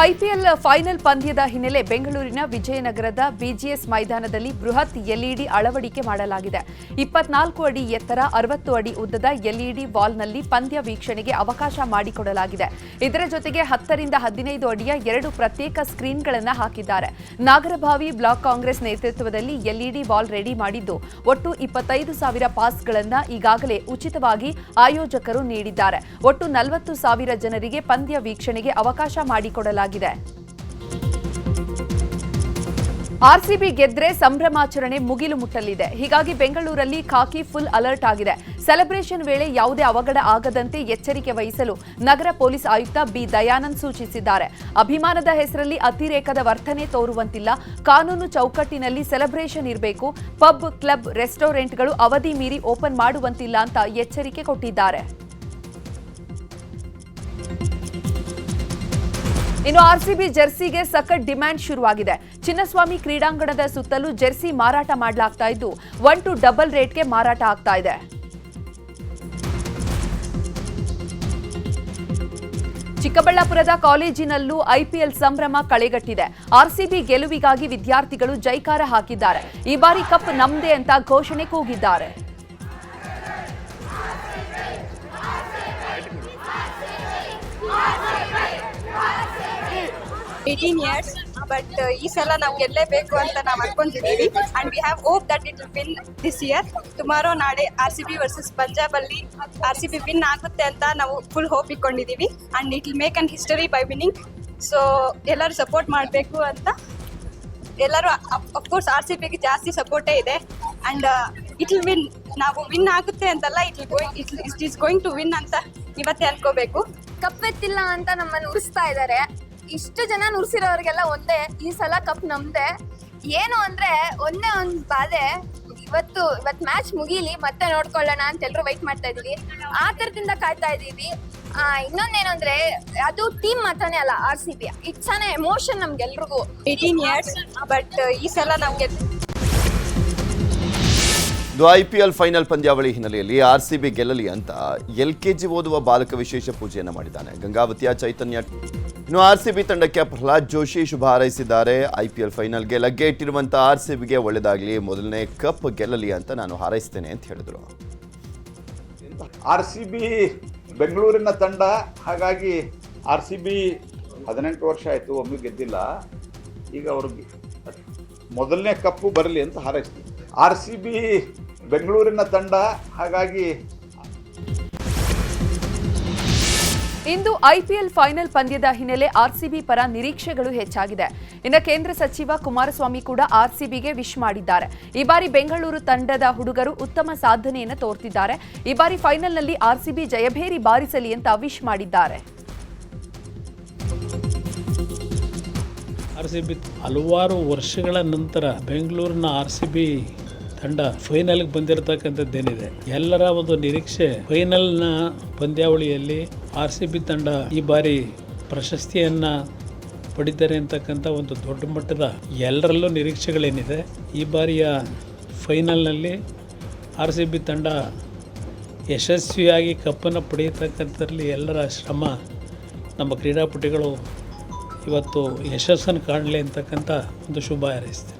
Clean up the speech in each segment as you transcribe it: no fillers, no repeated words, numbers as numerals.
IPL final ಪಂದ್ಯದ ಹಿನ್ನೆಲೆ ಬೆಂಗಳೂರಿನ ವಿಜಯನಗರದ ಬಿಜಿಎಸ್ ಮೈದಾನದಲ್ಲಿ ಬೃಹತ್ ಎಲ್ಇಡಿ ಅಳವಡಿಕೆ ಮಾಡಲಾಗಿದೆ. 24 ಅಡಿ ಎತ್ತರ, 60 ಅಡಿ ಉದ್ದದ ಎಲ್ಇಡಿ ವಾಲ್ನಲ್ಲಿ ಪಂದ್ಯ ವೀಕ್ಷಣೆಗೆ ಅವಕಾಶ ಮಾಡಿಕೊಡಲಾಗಿದೆ. ಇದರ ಜೊತೆಗೆ 10 ರಿಂದ 15 ಅಡಿಯ 2 ಪ್ರತ್ಯೇಕ ಸ್ಕ್ರೀನ್ಗಳನ್ನು ಹಾಕಿದ್ದಾರೆ. ನಾಗರಭಾವಿ ಬ್ಲಾಕ್ ಕಾಂಗ್ರೆಸ್ ನೇತೃತ್ವದಲ್ಲಿ ಎಲ್ಇಡಿ ವಾಲ್ ರೆಡಿ ಮಾಡಿದ್ದು, ಒಟ್ಟು 25,000 ಪಾಸ್ಗಳನ್ನು ಈಗಾಗಲೇ ಉಚಿತವಾಗಿ ಆಯೋಜಕರು ನೀಡಿದ್ದಾರೆ. ಒಟ್ಟು 40,000 ಜನರಿಗೆ ಪಂದ್ಯ ವೀಕ್ಷಣೆಗೆ ಅವಕಾಶ ಮಾಡಿಕೊಡಲಾಗಿದೆ. ಆರ್ಸಿಬಿ ಗೆದ್ರೆ ಸಂಭ್ರಮಾಚರಣೆ ಮುಗಿಲು ಮುಟ್ಟಲಿದೆ. ಹೀಗಾಗಿ ಬೆಂಗಳೂರಲ್ಲಿ ಖಾಕಿ ಫುಲ್ ಅಲರ್ಟ್ ಆಗಿದೆ. ಸೆಲೆಬ್ರೇಷನ್ ವೇಳೆ ಯಾವುದೇ ಅವಘಡ ಆಗದಂತೆ ಎಚ್ಚರಿಕೆ ವಹಿಸಲು ನಗರ ಪೊಲೀಸ್ ಆಯುಕ್ತ ಬಿ ದಯಾನಂದ್ ಸೂಚಿಸಿದ್ದಾರೆ. ಅಭಿಮಾನದ ಹೆಸರಲ್ಲಿ ಅತಿರೇಕದ ವರ್ತನೆ ತೋರುವಂತಿಲ್ಲ. ಕಾನೂನು ಚೌಕಟ್ಟಿನಲ್ಲಿ ಸೆಲೆಬ್ರೇಷನ್ ಇರಬೇಕು. ಪಬ್, ಕ್ಲಬ್, ರೆಸ್ಟೋರೆಂಟ್ಗಳು ಅವಧಿ ಮೀರಿ ಓಪನ್ ಮಾಡುವಂತಿಲ್ಲ ಅಂತ ಎಚ್ಚರಿಕೆ ಕೊಟ್ಟಿದ್ದಾರೆ. ಇನ್ನು ಆರ್ಸಿಬಿ ಜೆರ್ಸಿಗೆ ಸಖತ್ ಡಿಮ್ಯಾಂಡ್ ಶುರುವಾಗಿದೆ. ಚಿನ್ನಸ್ವಾಮಿ ಕ್ರೀಡಾಂಗಣದ ಸುತ್ತಲೂ ಜೆರ್ಸಿ ಮಾರಾಟ ಮಾಡಲಾಗ್ತಾ ಇದ್ದು, 1 to ಡಬಲ್ ರೇಟ್ಗೆ ಮಾರಾಟ ಆಗ್ತಾ ಇದೆ. ಚಿಕ್ಕಬಳ್ಳಾಪುರದ ಕಾಲೇಜಿನಲ್ಲೂ ಐಪಿಎಲ್ ಸಂಭ್ರಮ ಕಳೆಗಟ್ಟಿದೆ. ಆರ್ಸಿಬಿ ಗೆಲುವಿಗಾಗಿ ವಿದ್ಯಾರ್ಥಿಗಳು ಜೈಕಾರ ಹಾಕಿದ್ದಾರೆ. ಈ ಬಾರಿ ಕಪ್ ನಮ್ದೇ ಅಂತ ಘೋಷಣೆ ಕೂಗಿದ್ದಾರೆ. years, but ಈ ಸಲ ನಾವು ಗೆಲ್ಲೇಬೇಕು ಅಂತ ನಾವು ಅನ್ಕೊಂಡಿದ್ದೀವಿ. And we have hope that it will win this year. Tomorrow ನಾಳೆ ಆರ್ಸಿಬಿ ವರ್ಸಸ್ ಪಂಜಾಬ್ ಅಲ್ಲಿ ಆರ್ಸಿಬಿ ವಿನ್ ಆಗುತ್ತೆ ಅಂತ ನಾವು ಫುಲ್ ಹೋಪ್ ಇಟ್ಕೊಂಡಿದ್ದೀವಿ. And it will make an history by winning. So ಎಲ್ಲರೂ ಸಪೋರ್ಟ್ ಮಾಡಬೇಕು ಅಂತ ಎಲ್ಲರೂ ಅಫ್ಕೋರ್ಸ್ ಆರ್ಸಿಬಿಗೆ ಜಾಸ್ತಿ ಸಪೋರ್ಟೇ ಇದೆ. And it will win. ನಾವು ವಿನ್ ಆಗುತ್ತೆ ಅಂತಲ್ಲ, it is going to win ಅಂತ ಇವತ್ತೇ ಅನ್ಕೋಬೇಕು. ಕಪ್ ಎತ್ತಿಲ್ಲ ಅಂತ ನಮ್ಮನ್ನು ಉರಿಸ್ತಾ ಇದ್ದಾರೆ. ಇಷ್ಟು ಜನ ನುರ್ಸಿರೋರಿಗೆಲ್ಲ ಒಂದೇ, ಈ ಸಲ ಕಪ್ ನಮ್ದೆ. ಏನು ಅಂದ್ರೆ ಒಂದೇ ಒಂದು ಬಾಧೆ, ಇವತ್ತು ಮ್ಯಾಚ್ ಮುಗೀಲಿ ಮತ್ತೆ ನೋಡ್ಕೊಳ್ಳೋಣ ಅಂತ ಎಲ್ಲರೂ ವೈಟ್ ಮಾಡ್ತಾ ಇದೀವಿ. ಆ ಥರದಿಂದ ಕಾಯ್ತಾ ಇದೀವಿ. ಇನ್ನೊಂದೇನು ಅಂದ್ರೆ ಅದು ಟೀಮ್ ಮಾತ್ರನೇ ಅಲ್ಲ, ಆರ್ಸಿಬಿ ಇಟ್ಸ್ ಅನ್ ಎಮೋಷನ್ ನಮ್ಗೆಲ್ರಿಗೂ. 18 years, ಬಟ್ ಈ ಸಲ ನಮ್ಗೆ ಐಪಿಎಲ್ ಫೈನಲ್ ಪಂದ್ಯಾವಳಿ ಹಿನ್ನೆಲೆಯಲ್ಲಿ ಆರ್ಸಿಬಿ ಗೆಲ್ಲಲಿ ಅಂತ LKG ಓದುವ ಬಾಲಕ ವಿಶೇಷ ಪೂಜೆಯನ್ನು ಮಾಡಿದ್ದಾನೆ. ಗಂಗಾವತಿಯ ಚೈತನ್ಯ. ಇನ್ನು ಆರ್ಸಿಬಿ ತಂಡಕ್ಕೆ ಪ್ರಹ್ಲಾದ್ ಜೋಶಿ ಶುಭ ಹಾರೈಸಿದ್ದಾರೆ. ಐಪಿಎಲ್ ಫೈನಲ್ಗೆ ಲಗ್ಗೆ ಇಟ್ಟಿರುವಂಥ ಆರ್ಸಿಬಿಗೆ ಒಳ್ಳೆಯದಾಗಲಿ, ಮೊದಲನೇ ಕಪ್ ಗೆಲ್ಲಲಿ ಅಂತ ನಾನು ಹಾರೈಸ್ತೇನೆ ಅಂತ ಹೇಳಿದರು. ಆರ್ಸಿಬಿ ಬೆಂಗಳೂರಿನ ತಂಡ, ಹಾಗಾಗಿ ಆರ್ಸಿಬಿ 18 ವರ್ಷ ಆಯಿತು ಒಮ್ಮೆ ಗೆದ್ದಿಲ್ಲ. ಈಗ ಅವ್ರಿಗೆ ಮೊದಲನೇ ಕಪ್ಪು ಬರಲಿ ಅಂತ ಹಾರೈಸ್ತೀವಿ. ಆರ್ಸಿಬಿ ಬೆಂಗಳೂರಿನ ತಂಡ, ಹಾಗಾಗಿ ಇಂದು ಐಪಿಎಲ್ ಫೈನಲ್ ಪಂದ್ಯದ ಹಿನ್ನೆಲೆ ಆರ್ಸಿಬಿ ಪರ ನಿರೀಕ್ಷೆಗಳು ಹೆಚ್ಚಾಗಿದೆ. ಇನ್ನು ಕೇಂದ್ರ ಸಚಿವ ಕುಮಾರಸ್ವಾಮಿ ಕೂಡ ಆರ್ಸಿಬಿಗೆ ವಿಶ್ ಮಾಡಿದ್ದಾರೆ. ಈ ಬಾರಿ ಬೆಂಗಳೂರು ತಂಡದ ಹುಡುಗರು ಉತ್ತಮ ಸಾಧನೆಯನ್ನು ತೋರ್ತಿದ್ದಾರೆ. ಈ ಬಾರಿ ಫೈನಲ್ನಲ್ಲಿ ಆರ್ಸಿಬಿ ಜಯಭೇರಿ ಬಾರಿಸಲಿ ಅಂತ ವಿಶ್ ಮಾಡಿದ್ದಾರೆ. ಆರ್ಸಿಬಿ ಹಲವಾರು ವರ್ಷಗಳ ನಂತರ ಬೆಂಗಳೂರಿನ ಆರ್ಸಿಬಿ ತಂಡ ಫೈನಲ್ಗೆ ಬಂದಿರತಕ್ಕಂಥದ್ದೇನಿದೆ, ಎಲ್ಲರ ಒಂದು ನಿರೀಕ್ಷೆ ಫೈನಲ್ನ ಪಂದ್ಯಾವಳಿಯಲ್ಲಿ ಆರ್ಸಿಬಿ ತಂಡ ಈ ಬಾರಿ ಪ್ರಶಸ್ತಿಯನ್ನು ಪಡಿತಾರೆ ಅಂತಕ್ಕಂಥ ಒಂದು ದೊಡ್ಡ ಮಟ್ಟದ ಎಲ್ಲರಲ್ಲೂ ನಿರೀಕ್ಷೆಗಳೇನಿದೆ. ಈ ಬಾರಿಯ ಫೈನಲ್ನಲ್ಲಿ ಆರ್ಸಿಬಿ ತಂಡ ಯಶಸ್ವಿಯಾಗಿ ಕಪ್ಪನ್ನು ಪಡೆಯತಕ್ಕಂಥದ್ರಲ್ಲಿ ಎಲ್ಲರ ಶ್ರಮ, ನಮ್ಮ ಕ್ರೀಡಾಪಟುಗಳು ಇವತ್ತು ಯಶಸ್ಸನ್ನು ಕಾಣಲಿ ಅಂತಕ್ಕಂಥ ಒಂದು ಶುಭ ಹಾರೈಸ್ತೇನೆ.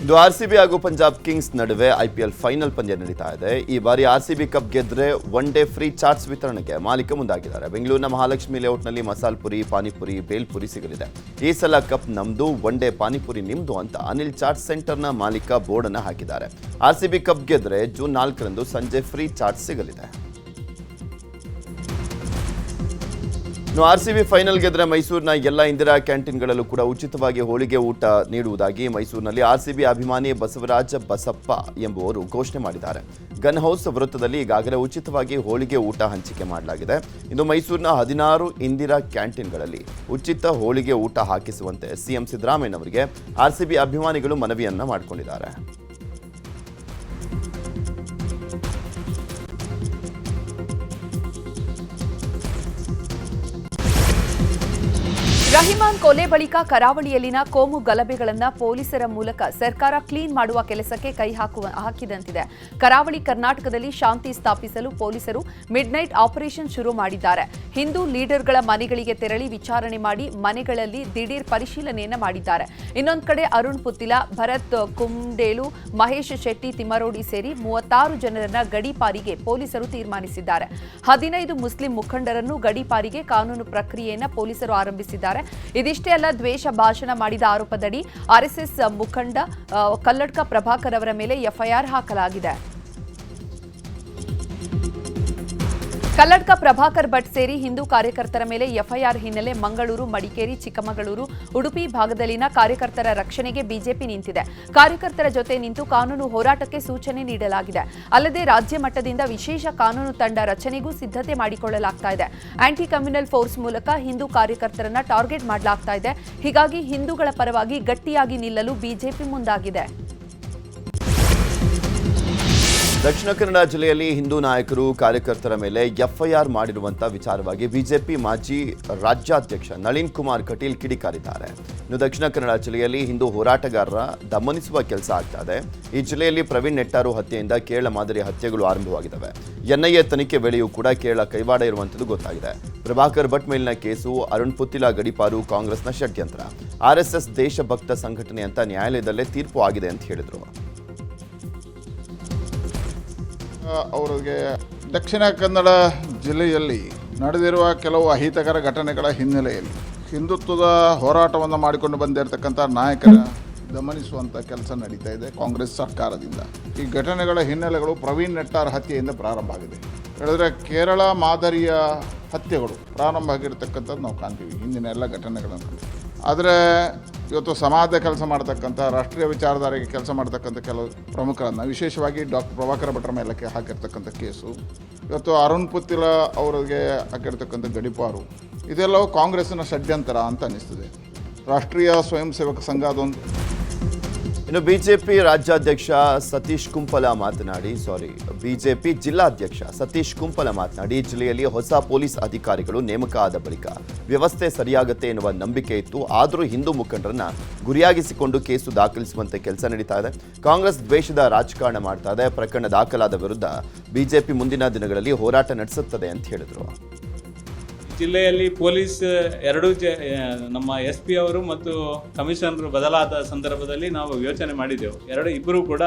ಇದು ಆರ್ಸಿಬಿ ಹಾಗೂ ಪಂಜಾಬ್ ಕಿಂಗ್ಸ್ ನಡುವೆ ಐಪಿಎಲ್ ಫೈನಲ್ ಪಂದ್ಯ ನಡೀತಾ ಇದೆ. ಈ ಬಾರಿ ಆರ್ಸಿಬಿ ಕಪ್ ಗೆದ್ರೆ 1 ಡೇ ಫ್ರೀ ಚಾಟ್ಸ್ ವಿತರಣೆಗೆ ಮಾಲೀಕ ಮುಂದಾಗಿದ್ದಾರೆ. ಬೆಂಗಳೂರಿನ ಮಹಾಲಕ್ಷ್ಮಿ ಲೇಔಟ್ನಲ್ಲಿ ಮಸಾಲ್ ಪುರಿ, ಪಾನಿಪುರಿ, ಬೇಲ್ಪುರಿ ಸಿಗಲಿದೆ. ಈ ಸಲ ಕಪ್ ನಮ್ದು, 1 ಡೇ ಪಾನಿಪುರಿ ನಿಮ್ದು ಅಂತ ಅನಿಲ್ ಚಾಟ್ ಸೆಂಟರ್ನ ಮಾಲೀಕ ಬೋರ್ಡ್ ಅನ್ನು ಹಾಕಿದ್ದಾರೆ. ಆರ್ಸಿಬಿ ಕಪ್ ಗೆದ್ರೆ ಜೂನ್ 4ರಂದು ಸಂಜೆ ಫ್ರೀ ಚಾಟ್ ಸಿಗಲಿದೆ. ಆರ್ಸಿಬಿ ಫೈನಲ್ ಗೆದ್ರೆ ಮೈಸೂರಿನ ಎಲ್ಲ ಇಂದಿರಾ ಕ್ಯಾಂಟೀನ್ಗಳಲ್ಲೂ ಕೂಡ ಉಚಿತವಾಗಿ ಹೋಳಿಗೆ ಊಟ ನೀಡುವುದಾಗಿ ಮೈಸೂರಿನಲ್ಲಿ ಆರ್ಸಿಬಿ ಅಭಿಮಾನಿ ಬಸವರಾಜ ಬಸಪ್ಪ ಎಂಬುವರು ಘೋಷಣೆ ಮಾಡಿದ್ದಾರೆ. ಗನ್ ಹೌಸ್ ವೃತ್ತದಲ್ಲಿ ಈಗಾಗಲೇ ಉಚಿತವಾಗಿ ಹೋಳಿಗೆ ಊಟ ಹಂಚಿಕೆ ಮಾಡಲಾಗಿದೆ. ಇನ್ನು ಮೈಸೂರಿನ 16 ಇಂದಿರಾ ಕ್ಯಾಂಟೀನ್ಗಳಲ್ಲಿ ಉಚಿತ ಹೋಳಿಗೆ ಊಟ ಹಾಕಿಸುವಂತೆ ಸಿಎಂ ಸಿದ್ದರಾಮಯ್ಯ ಅವರಿಗೆ ಆರ್ಸಿಬಿ ಅಭಿಮಾನಿಗಳು ಮನವಿಯನ್ನ ಮಾಡಿಕೊಂಡಿದ್ದಾರೆ. ರಹಿಮಾನ್ ಕೊಲೆ ಬಳಿಕ ಕರಾವಳಿಯಲ್ಲಿನ ಕೋಮು ಗಲಭೆಗಳನ್ನು ಪೊಲೀಸರ ಮೂಲಕ ಸರ್ಕಾರ ಕ್ಲೀನ್ ಮಾಡುವ ಕೆಲಸಕ್ಕೆ ಕೈ ಹಾಕಿದಂತಿದೆ. ಕರಾವಳಿ ಕರ್ನಾಟಕದಲ್ಲಿ ಶಾಂತಿ ಸ್ಥಾಪಿಸಲು ಪೊಲೀಸರು ಮಿಡ್ನೈಟ್ ಆಪರೇಷನ್ ಶುರು ಮಾಡಿದ್ದಾರೆ. ಹಿಂದೂ ಲೀಡರ್ಗಳ ಮನೆಗಳಿಗೆ ತೆರಳಿ ವಿಚಾರಣೆ ಮಾಡಿ ಮನೆಗಳಲ್ಲಿ ದಿಢೀರ್ ಪರಿಶೀಲನೆಯನ್ನ ಮಾಡಿದ್ದಾರೆ. ಇನ್ನೊಂದು ಕಡೆ ಅರುಣ್ ಪುತ್ತಿಲ, ಭರತ್ ಕುಂಡೇಲು, ಮಹೇಶ್ ಶೆಟ್ಟಿ ತಿಮ್ಮರೋಡಿ ಸೇರಿ 36 ಜನರನ್ನ ಗಡೀಪಾರಿಗೆ ಪೊಲೀಸರು ತೀರ್ಮಾನಿಸಿದ್ದಾರೆ. 15 ಮುಸ್ಲಿಂ ಮುಖಂಡರನ್ನು ಗಡೀಪಾರಿಗೆ ಕಾನೂನು ಪ್ರಕ್ರಿಯೆಯನ್ನು ಪೊಲೀಸರು ಆರಂಭಿಸಿದ್ದಾರೆ. ಇದಿಷ್ಟೇ ಅಲ್ಲ, ದ್ವೇಷ ಭಾಷಣ ಮಾಡಿದ ಆರೋಪದಡಿ ಆರ್ಎಸ್ಎಸ್ ಮುಖಂಡ ಕಲ್ಲಡ್ಕ ಪ್ರಭಾಕರ್ ಅವರ ಮೇಲೆ ಎಫ್ಐಆರ್ ಹಾಕಲಾಗಿದೆ. ಕಲ್ಲಡ್ಕ ಪ್ರಭಾಕರ್ ಭಟ್ ಸೇರಿ ಹಿಂದೂ ಕಾರ್ಯಕರ್ತರ ಮೇಲೆ ಎಫ್ಐಆರ್ ಹಿನ್ನೆಲೆ ಮಂಗಳೂರು, ಮಡಿಕೇರಿ, ಚಿಕ್ಕಮಗಳೂರು, ಉಡುಪಿ ಭಾಗದಲ್ಲಿನ ಕಾರ್ಯಕರ್ತರ ರಕ್ಷಣೆಗೆ ಬಿಜೆಪಿ ನಿಂತಿದೆ. ಕಾರ್ಯಕರ್ತರ ಜೊತೆ ನಿಂತು ಕಾನೂನು ಹೋರಾಟಕ್ಕೆ ಸೂಚನೆ ನೀಡಲಾಗಿದೆ. ಅಲ್ಲದೆ ರಾಜ್ಯ ಮಟ್ಟದಿಂದ ವಿಶೇಷ ಕಾನೂನು ತಂಡ ರಚನೆಗೂ ಸಿದ್ಧತೆ ಮಾಡಿಕೊಳ್ಳಲಾಗ್ತಾ ಇದೆ. ಆಂಟಿ ಕಮ್ಯುನಲ್ ಫೋರ್ಸ್ ಮೂಲಕ ಹಿಂದೂ ಕಾರ್ಯಕರ್ತರನ್ನ ಟಾರ್ಗೆಟ್ ಮಾಡಲಾಗ್ತಾ ಇದೆ. ಹೀಗಾಗಿ ಹಿಂದೂಗಳ ಪರವಾಗಿ ಗಟ್ಟಿಯಾಗಿ ನಿಲ್ಲಲು ಬಿಜೆಪಿ ಮುಂದಾಗಿದೆ. ದಕ್ಷಿಣ ಕನ್ನಡ ಜಿಲ್ಲೆಯಲ್ಲಿ ಹಿಂದೂ ನಾಯಕರು ಕಾರ್ಯಕರ್ತರ ಮೇಲೆ ಎಫ್ಐಆರ್ ಮಾಡಿರುವಂತಹ ವಿಚಾರವಾಗಿ ಬಿಜೆಪಿ ಮಾಜಿ ರಾಜ್ಯಾಧ್ಯಕ್ಷ ನಳಿನ್ ಕುಮಾರ್ ಕಟೀಲ್ ಕಿಡಿಕಾರಿದ್ದಾರೆ. ಇನ್ನು ದಕ್ಷಿಣ ಕನ್ನಡ ಜಿಲ್ಲೆಯಲ್ಲಿ ಹಿಂದೂ ಹೋರಾಟಗಾರರ ದಮನಿಸುವ ಕೆಲಸ ಆಗ್ತಾ ಇದೆ. ಈ ಜಿಲ್ಲೆಯಲ್ಲಿ ಪ್ರವೀಣ್ ನೆಟ್ಟಾರು ಹತ್ಯೆಯಿಂದ ಕೇರಳ ಮಾದರಿ ಹತ್ಯೆಗಳು ಆರಂಭವಾಗಿದ್ದಾವೆ. ಎನ್ಐಎ ತನಿಖೆ ವೇಳೆಯೂ ಕೂಡ ಕೇರಳ ಕೈವಾಡ ಇರುವಂಥದ್ದು ಗೊತ್ತಾಗಿದೆ. ಪ್ರಭಾಕರ್ ಭಟ್ ಮೇಲಿನ ಕೇಸು, ಅರುಣ್ ಪುತ್ತಿಲ ಗಡೀಪಾರು ಕಾಂಗ್ರೆಸ್ನ ಷಡ್ಯಂತ್ರ, ಆರ್ಎಸ್ಎಸ್ ದೇಶಭಕ್ತ ಸಂಘಟನೆ ಅಂತ ನ್ಯಾಯಾಲಯದಲ್ಲೇ ತೀರ್ಪು ಆಗಿದೆ ಅಂತ ಹೇಳಿದರು. ಅವರಿಗೆ ದಕ್ಷಿಣ ಕನ್ನಡ ಜಿಲ್ಲೆಯಲ್ಲಿ ನಡೆದಿರುವ ಕೆಲವು ಅಹಿತಕರ ಘಟನೆಗಳ ಹಿನ್ನೆಲೆಯಲ್ಲಿ ಹಿಂದುತ್ವದ ಹೋರಾಟವನ್ನು ಮಾಡಿಕೊಂಡು ಬಂದಿರತಕ್ಕಂಥ ನಾಯಕರ ದಮನಿಸುವಂಥ ಕೆಲಸ ನಡೀತಾ ಇದೆ ಕಾಂಗ್ರೆಸ್ ಸರ್ಕಾರದಿಂದ. ಈ ಘಟನೆಗಳ ಹಿನ್ನೆಲೆಗಳು ಪ್ರವೀಣ್ ನೆಟ್ಟಾರ್ ಹತ್ಯೆಯಿಂದ ಪ್ರಾರಂಭ ಆಗಿದೆ. ಹೇಳಿದ್ರೆ ಕೇರಳ ಮಾದರಿಯ ಹತ್ಯೆಗಳು ಪ್ರಾರಂಭ ಆಗಿರ್ತಕ್ಕಂಥದ್ದು ನಾವು ಕಾಣ್ತೀವಿ ಹಿಂದಿನ ಎಲ್ಲ ಘಟನೆಗಳನ್ನು. ಆದರೆ ಇವತ್ತು ಸಮಾಜ ಕೆಲಸ ಮಾಡ್ತಕ್ಕಂಥ, ರಾಷ್ಟ್ರೀಯ ವಿಚಾರಧಾರೆಗೆ ಕೆಲಸ ಮಾಡ್ತಕ್ಕಂಥ ಕೆಲವು ಪ್ರಮುಖರನ್ನು, ವಿಶೇಷವಾಗಿ ಡಾಕ್ಟರ್ ಪ್ರಭಾಕರ್ ಭಟ್ರ ಮೇಲೆ ಹಾಕಿರ್ತಕ್ಕಂಥ ಕೇಸು, ಇವತ್ತು ಅರುಣ್ ಪುತ್ತಿಲ ಅವರಿಗೆ ಹಾಕಿರ್ತಕ್ಕಂಥ ಗಡೀಪಾರು, ಇದೆಲ್ಲವೂ ಕಾಂಗ್ರೆಸ್ಸಿನ ಷಡ್ಯಂತರ ಅಂತ ಅನ್ನಿಸ್ತದೆ. ರಾಷ್ಟ್ರೀಯ ಸ್ವಯಂ ಸೇವಕ ಸಂಘ ಅದೊಂದು. ಇನ್ನು ಬಿಜೆಪಿ ರಾಜ್ಯಾಧ್ಯಕ್ಷ ಬಿಜೆಪಿ ಜಿಲ್ಲಾಧ್ಯಕ್ಷ ಸತೀಶ್ ಕುಂಪಲ ಮಾತನಾಡಿ, ಜಿಲ್ಲೆಯಲ್ಲಿ ಹೊಸ ಪೊಲೀಸ್ ಅಧಿಕಾರಿಗಳು ನೇಮಕ ಆದ ಬಳಿಕ ವ್ಯವಸ್ಥೆ ಸರಿಯಾಗುತ್ತೆ ಎನ್ನುವ ನಂಬಿಕೆ ಇತ್ತು. ಆದರೂ ಹಿಂದೂ ಮುಖಂಡರನ್ನ ಗುರಿಯಾಗಿಸಿಕೊಂಡು ಕೇಸು ದಾಖಲಿಸುವಂತೆ ಕೆಲಸ ನಡೀತಾ ಇದೆ. ಕಾಂಗ್ರೆಸ್ ದ್ವೇಷದ ರಾಜಕಾರಣ ಮಾಡ್ತಾ ಇದೆ. ಪ್ರಕರಣ ದಾಖಲಾದ ವಿರುದ್ಧ ಬಿಜೆಪಿ ಮುಂದಿನ ದಿನಗಳಲ್ಲಿ ಹೋರಾಟ ನಡೆಸುತ್ತದೆ ಅಂತ ಹೇಳಿದರು. ಜಿಲ್ಲೆಯಲ್ಲಿ ಪೊಲೀಸ್ ನಮ್ಮ SP ಅವರು ಮತ್ತು ಕಮಿಷನರ್ ಬದಲಾದ ಸಂದರ್ಭದಲ್ಲಿ ನಾವು ಯೋಚನೆ ಮಾಡಿದೆವು. ಇಬ್ಬರು ಕೂಡ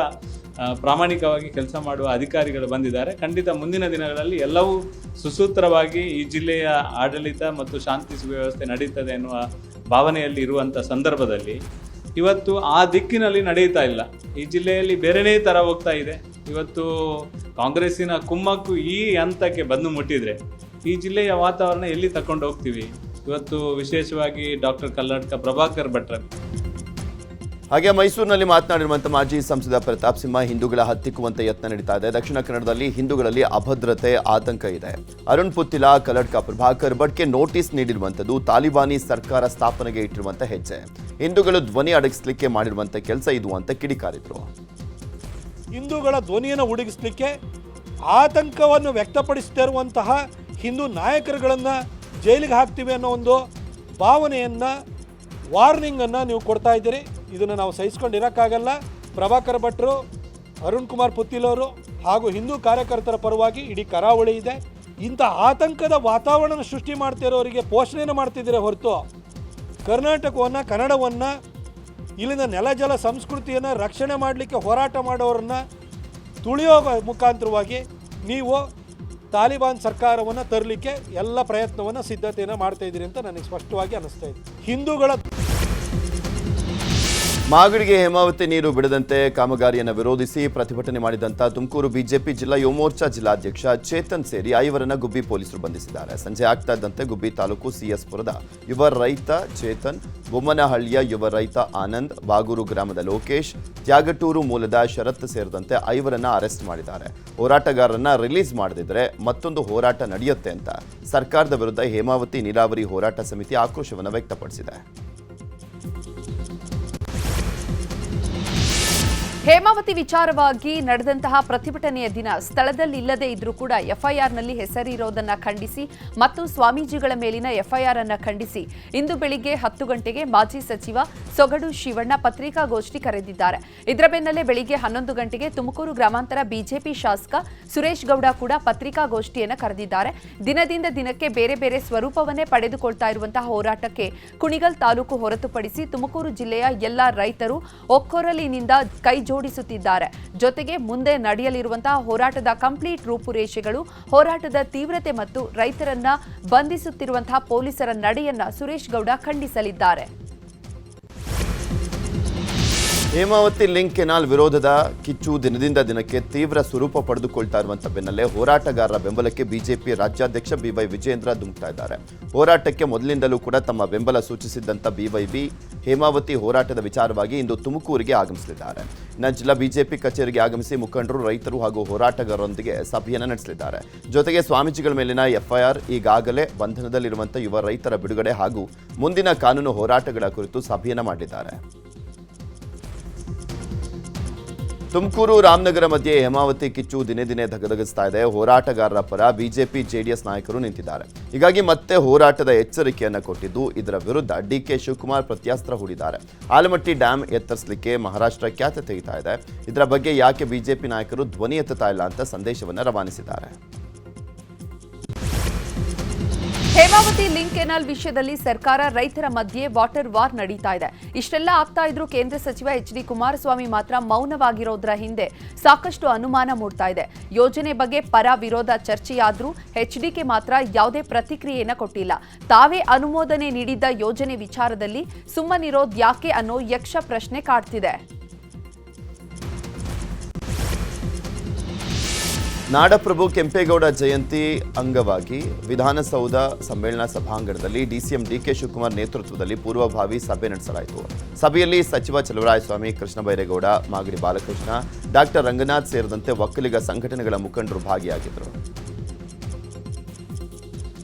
ಪ್ರಾಮಾಣಿಕವಾಗಿ ಕೆಲಸ ಮಾಡುವ ಅಧಿಕಾರಿಗಳು ಬಂದಿದ್ದಾರೆ. ಖಂಡಿತ ಮುಂದಿನ ದಿನಗಳಲ್ಲಿ ಎಲ್ಲವೂ ಸುಸೂತ್ರವಾಗಿ ಈ ಜಿಲ್ಲೆಯ ಆಡಳಿತ ಮತ್ತು ಶಾಂತಿ ಸುವ್ಯವಸ್ಥೆ ನಡೀತದೆ ಎನ್ನುವ ಭಾವನೆಯಲ್ಲಿ ಇರುವಂಥ ಸಂದರ್ಭದಲ್ಲಿ ಇವತ್ತು ಆ ದಿಕ್ಕಿನಲ್ಲಿ ನಡೆಯುತ್ತಾ ಇಲ್ಲ. ಈ ಜಿಲ್ಲೆಯಲ್ಲಿ ಬೇರೆನೇ ಥರ ಹೋಗ್ತಾ ಇದೆ. ಇವತ್ತು ಕಾಂಗ್ರೆಸ್ಸಿನ ಕುಮ್ಮಕ್ಕು ಈ ಹಂತಕ್ಕೆ ಬಂದು ಮುಟ್ಟಿದರೆ ಈ ಜಿಲ್ಲೆಯ ವಾತಾವರಣ ಎಲ್ಲಿ ತಕೊಂಡು ಹೋಗ್ತೀವಿ? ಇವತ್ತು ವಿಶೇಷವಾಗಿ ಡಾಕ್ಟರ್ ಕಲ್ಲಡ್ಕ ಪ್ರಭಾಕರ್ ಭಟ್ರ. ಹಾಗೆ ಮೈಸೂರಿನಲ್ಲಿ ಮಾತನಾಡಿರುವಂಥ ಮಾಜಿ ಸಂಸದ ಪ್ರತಾಪ್ ಸಿಂಹ, ಹಿಂದೂಗಳ ಹತ್ತಿಕ್ಕುವಂತೆ ಯತ್ನ ನಡೀತಾ ಇದೆ. ದಕ್ಷಿಣ ಕನ್ನಡದಲ್ಲಿ ಹಿಂದೂಗಳಲ್ಲಿ ಅಭದ್ರತೆ, ಆತಂಕ ಇದೆ. ಅರುಣ್ ಪುತ್ತಿಲ, ಕಲ್ಲಡ್ಕ ಪ್ರಭಾಕರ್ ಭಟ್ಗೆ ನೋಟಿಸ್ ನೀಡಿರುವಂಥದ್ದು ತಾಲಿಬಾನಿ ಸರ್ಕಾರ ಸ್ಥಾಪನೆಗೆ ಇಟ್ಟಿರುವಂಥ ಹೆಜ್ಜೆ. ಹಿಂದೂಗಳು ಧ್ವನಿ ಅಡಗಿಸಲಿಕ್ಕೆ ಮಾಡಿರುವಂಥ ಕೆಲಸ ಇದು ಅಂತ ಕಿಡಿಕಾರಿದ್ರು. ಹಿಂದೂಗಳ ಧ್ವನಿಯನ್ನು ಉಡಗಿಸಲಿಕ್ಕೆ ಆತಂಕವನ್ನು ವ್ಯಕ್ತಪಡಿಸ್ತಿರುವಂತಹ ಹಿಂದೂ ನಾಯಕರುಗಳನ್ನು ಜೈಲಿಗೆ ಹಾಕ್ತೀವಿ ಅನ್ನೋ ಒಂದು ಭಾವನೆಯನ್ನು, ವಾರ್ನಿಂಗನ್ನು ನೀವು ಕೊಡ್ತಾ ಇದ್ದೀರಿ. ಇದನ್ನು ನಾವು ಸಹಿಸ್ಕೊಂಡಿರೋಕ್ಕಾಗಲ್ಲ. ಪ್ರಭಾಕರ್ ಭಟ್ರು, ಅರುಣ್ ಕುಮಾರ್ ಪುತ್ತಿಲವರು ಹಾಗೂ ಹಿಂದೂ ಕಾರ್ಯಕರ್ತರ ಪರವಾಗಿ ಇಡೀ ಕರಾವಳಿ ಇದೆ. ಇಂಥ ಆತಂಕದ ವಾತಾವರಣ ಸೃಷ್ಟಿ ಮಾಡ್ತಿರೋರಿಗೆ ಪೋಷಣೆಯನ್ನು ಮಾಡ್ತಿದ್ದೀರಾ ಹೊರತು ಕರ್ನಾಟಕವನ್ನು, ಕನ್ನಡವನ್ನು, ಇಲ್ಲಿನ ನೆಲಜಲ ಸಂಸ್ಕೃತಿಯನ್ನು ರಕ್ಷಣೆ ಮಾಡಲಿಕ್ಕೆ ಹೋರಾಟ ಮಾಡೋರನ್ನು ತುಳಿಯೋ ಮುಖಾಂತರವಾಗಿ ನೀವು ತಾಲಿಬಾನ್ ಸರ್ಕಾರವನ್ನು ತರಲಿಕ್ಕೆ ಎಲ್ಲ ಪ್ರಯತ್ನವನ್ನು, ಸಿದ್ಧತೆಯನ್ನು ಮಾಡ್ತಾ ಇದ್ದೀರಿ ಅಂತ ನನಗೆ ಸ್ಪಷ್ಟವಾಗಿ ಅನ್ನಿಸ್ತಾ ಇದೆ. ಹಿಂದೂಗಳ ಮಾಗಡಿಗೆ ಹೇಮಾವತಿ ನೀರು ಬಿಡದಂತೆ ಕಾಮಗಾರಿಯನ್ನು ವಿರೋಧಿಸಿ ಪ್ರತಿಭಟನೆ ಮಾಡಿದಂಥ ತುಮಕೂರು ಬಿಜೆಪಿ ಜಿಲ್ಲಾ ಯುವ ಮೋರ್ಚಾ ಜಿಲ್ಲಾಧ್ಯಕ್ಷ ಚೇತನ್ ಸೇರಿ 5 ಗುಬ್ಬಿ ಪೊಲೀಸರು ಬಂಧಿಸಿದ್ದಾರೆ. ಸಂಜೆ ಆಗ್ತಾ ಇದ್ದಂತೆ ಗುಬ್ಬಿ ತಾಲೂಕು CS ಪುರದ ಯುವ ರೈತ ಚೇತನ್, ಬೊಮ್ಮನಹಳ್ಳಿಯ ಯುವ ರೈತ ಆನಂದ್, ಬಾಗೂರು ಗ್ರಾಮದ ಲೋಕೇಶ್, ತ್ಯಾಗಟೂರು ಮೂಲದ ಶರತ್ ಸೇರಿದಂತೆ 5 ಅರೆಸ್ಟ್ ಮಾಡಿದ್ದಾರೆ. ಹೋರಾಟಗಾರರನ್ನ ರಿಲೀಸ್ ಮಾಡದಿದ್ದರೆ ಮತ್ತೊಂದು ಹೋರಾಟ ನಡೆಯುತ್ತೆ ಅಂತ ಸರ್ಕಾರದ ವಿರುದ್ಧ ಹೇಮಾವತಿ ನೀರಾವರಿ ಹೋರಾಟ ಸಮಿತಿ ಆಕ್ರೋಶವನ್ನು ವ್ಯಕ್ತಪಡಿಸಿದೆ. ಹೇಮಾವತಿ ವಿಚಾರವಾಗಿ ನಡೆದಂತಹ ಪ್ರತಿಭಟನೆಯ ದಿನ ಸ್ಥಳದಲ್ಲಿ ಇಲ್ಲದೇ ಇದ್ರೂ ಕೂಡ ಎಫ್ಐಆರ್ನಲ್ಲಿ ಹೆಸರಿರೋದನ್ನ ಖಂಡಿಸಿ ಮತ್ತು ಸ್ವಾಮೀಜಿಗಳ ಮೇಲಿನ ಎಫ್ಐಆರ್ ಅನ್ನ ಖಂಡಿಸಿ ಇಂದು ಬೆಳಿಗ್ಗೆ 10 ಗಂಟೆಗೆ ಮಾಜಿ ಸಚಿವ ಸೊಗಡು ಶಿವಣ್ಣ ಪತ್ರಿಕಾಗೋಷ್ಠಿ ಕರೆದಿದ್ದಾರೆ. ಇದರ ಬೆನ್ನಲ್ಲೇ ಬೆಳಿಗ್ಗೆ 11 ಗಂಟೆಗೆ ತುಮಕೂರು ಗ್ರಾಮಾಂತರ ಬಿಜೆಪಿ ಶಾಸಕ ಸುರೇಶ್ ಗೌಡ ಕೂಡ ಪತ್ರಿಕಾಗೋಷ್ಠಿಯನ್ನು ಕರೆದಿದ್ದಾರೆ. ದಿನದಿಂದ ದಿನಕ್ಕೆ ಬೇರೆ ಬೇರೆ ಸ್ವರೂಪವನ್ನೇ ಪಡೆದುಕೊಳ್ತಾ ಇರುವಂತಹ ಹೋರಾಟಕ್ಕೆ ಕುಣಿಗಲ್ ತಾಲೂಕು ಹೊರತುಪಡಿಸಿ ತುಮಕೂರು ಜಿಲ್ಲೆಯ ಎಲ್ಲ ರೈತರು ಒಕ್ಕೊರಲಿನಿಂದ ಕೈ ಜೋಡಿಸುತ್ತಿದ್ದಾರೆ. ಜೊತೆಗೆ ಮುಂದೆ ನಡೆಯಲಿರುವಂತಹ ಹೋರಾಟದ ಕಂಪ್ಲೀಟ್ ರೂಪುರೇಷೆಗಳು, ಹೋರಾಟದ ತೀವ್ರತೆ ಮತ್ತು ರೈತರನ್ನ ಬಂಧಿಸುತ್ತಿರುವಂತಹ ಪೊಲೀಸರ ನಡೆಯನ್ನ ಸುರೇಶ್ ಗೌಡ ಖಂಡಿಸಲಿದ್ದಾರೆ. ಹೇಮಾವತಿ ಲಿಂಕ್ ಕೆನಾಲ್ ವಿರೋಧದ ಕಿಚ್ಚು ದಿನದಿಂದ ದಿನಕ್ಕೆ ತೀವ್ರ ಸ್ವರೂಪ ಪಡೆದುಕೊಳ್ತಾ ಇರುವಂತ ಬೆನ್ನಲ್ಲೇ ಹೋರಾಟಗಾರರ ಬೆಂಬಲಕ್ಕೆ ಬಿಜೆಪಿ ರಾಜ್ಯಾಧ್ಯಕ್ಷ ಬಿವೈ ವಿಜಯೇಂದ್ರ ಧುಮುಕ್ತಾ ಇದ್ದಾರೆ. ಹೋರಾಟಕ್ಕೆ ಮೊದಲಿಂದಲೂ ಕೂಡ ತಮ್ಮ ಬೆಂಬಲ ಸೂಚಿಸಿದ್ದಂಥ ಬಿವೈಬಿ ಹೇಮಾವತಿ ಹೋರಾಟದ ವಿಚಾರವಾಗಿ ಇಂದು ತುಮಕೂರಿಗೆ ಆಗಮಿಸಲಿದ್ದಾರೆ. ಇನ್ನು ಜಿಲ್ಲಾ ಬಿಜೆಪಿ ಕಚೇರಿಗೆ ಆಗಮಿಸಿ ಮುಖಂಡರು, ರೈತರು ಹಾಗೂ ಹೋರಾಟಗಾರರೊಂದಿಗೆ ಸಭೆಯನ್ನು ನಡೆಸಲಿದ್ದಾರೆ. ಜೊತೆಗೆ ಸ್ವಾಮೀಜಿಗಳ ಮೇಲಿನ ಎಫ್ಐಆರ್, ಈಗಾಗಲೇ ಬಂಧನದಲ್ಲಿರುವಂಥ ಯುವ ರೈತರ ಬಿಡುಗಡೆ ಹಾಗೂ ಮುಂದಿನ ಕಾನೂನು ಹೋರಾಟಗಳ ಕುರಿತು ಸಭೆಯನ್ನು ಮಾಡಲಿದ್ದಾರೆ. ತುಮಕೂರು ರಾಮನಗರ ಮಧ್ಯೆ ಹೇಮಾವತಿ ಕಿಚ್ಚು ದಿನೇ ದಿನೇ ಧಗಧಗಿಸ್ತಾ ಇದೆ. ಹೋರಾಟಗಾರರ ಪರ ಬಿಜೆಪಿ ಜೆಡಿಎಸ್ ನಾಯಕರು ನಿಂತಿದ್ದಾರೆ. ಹೀಗಾಗಿ ಮತ್ತೆ ಹೋರಾಟದ ಎಚ್ಚರಿಕೆಯನ್ನು ಕೊಟ್ಟಿದ್ದು, ಇದರ ವಿರುದ್ಧ ಡಿಕೆ ಶಿವಕುಮಾರ್ ಪ್ರತ್ಯಾಸ್ತ್ರ ಹೂಡಿದ್ದಾರೆ. ಆಲಮಟ್ಟಿ ಡ್ಯಾಂ ಎತ್ತರಿಸಲಿಕ್ಕೆ ಮಹಾರಾಷ್ಟ್ರ ಖ್ಯಾತೆ ತೆಗಿತಾ ಇದೆ. ಇದರ ಬಗ್ಗೆ ಯಾಕೆ ಬಿಜೆಪಿ ನಾಯಕರು ಧ್ವನಿ ಎತ್ತುತ್ತಾ ಇಲ್ಲ ಅಂತ ಸಂದೇಶವನ್ನು ರವಾನಿಸಿದ್ದಾರೆ. ಹೇಮಾವತಿ ಲಿಂಕ್ ಕೆನಾಲ್ ವಿಷಯದಲ್ಲಿ ಸರ್ಕಾರ ರೈತರ ಮಧ್ಯೆ ವಾಟರ್ ವಾರ್ ನಡೀತಾ ಇದೆ. ಇಷ್ಟೆಲ್ಲ ಆಗ್ತಾ ಇದ್ರೂ ಕೇಂದ್ರ ಸಚಿವ ಎಚ್.ಡಿ. ಕುಮಾರಸ್ವಾಮಿ ಮಾತ್ರ ಮೌನವಾಗಿರೋದ್ರ ಹಿಂದೆ ಸಾಕಷ್ಟು ಅನುಮಾನ ಮೂಡ್ತಾ ಇದೆ. ಯೋಜನೆ ಬಗ್ಗೆ ಪರ ವಿರೋಧ ಚರ್ಚೆಯಾದ್ರೂ ಎಚ್ಡಿಕೆ ಮಾತ್ರ ಯಾವುದೇ ಪ್ರತಿಕ್ರಿಯೆಯನ್ನ ಕೊಟ್ಟಿಲ್ಲ. ತಾವೇ ಅನುಮೋದನೆ ನೀಡಿದ್ದ ಯೋಜನೆ ವಿಚಾರದಲ್ಲಿ ಸುಮ್ಮನಿರೋದ್ ಯಾಕೆ ಅನ್ನೋ ಯಕ್ಷ ಪ್ರಶ್ನೆ ಕಾಡ್ತಿದೆ. ನಾಡಪ್ರಭು ಕೆಂಪೇಗೌಡ ಜಯಂತಿ ಅಂಗವಾಗಿ ವಿಧಾನಸೌಧ ಸಮ್ಮೇಳನ ಸಭಾಂಗಣದಲ್ಲಿ ಡಿಸಿಎಂ ಡಿಕೆ ಶಿವಕುಮಾರ್ ನೇತೃತ್ವದಲ್ಲಿ ಪೂರ್ವಭಾವಿ ಸಭೆ ನಡೆಸಲಾಯಿತು. ಸಭೆಯಲ್ಲಿ ಸಚಿವ ಚಲುವರಾಯಸ್ವಾಮಿ, ಕೃಷ್ಣ ಬೈರೇಗೌಡ, ಮಾಗಡಿ ಬಾಲಕೃಷ್ಣ, ಡಾಕ್ಟರ್ ರಂಗನಾಥ್ ಸೇರಿದಂತೆ ಒಕ್ಕಲಿಗ ಸಂಘಟನೆಗಳ ಮುಖಂಡರು ಭಾಗಿಯಾಗಿದ್ದರು.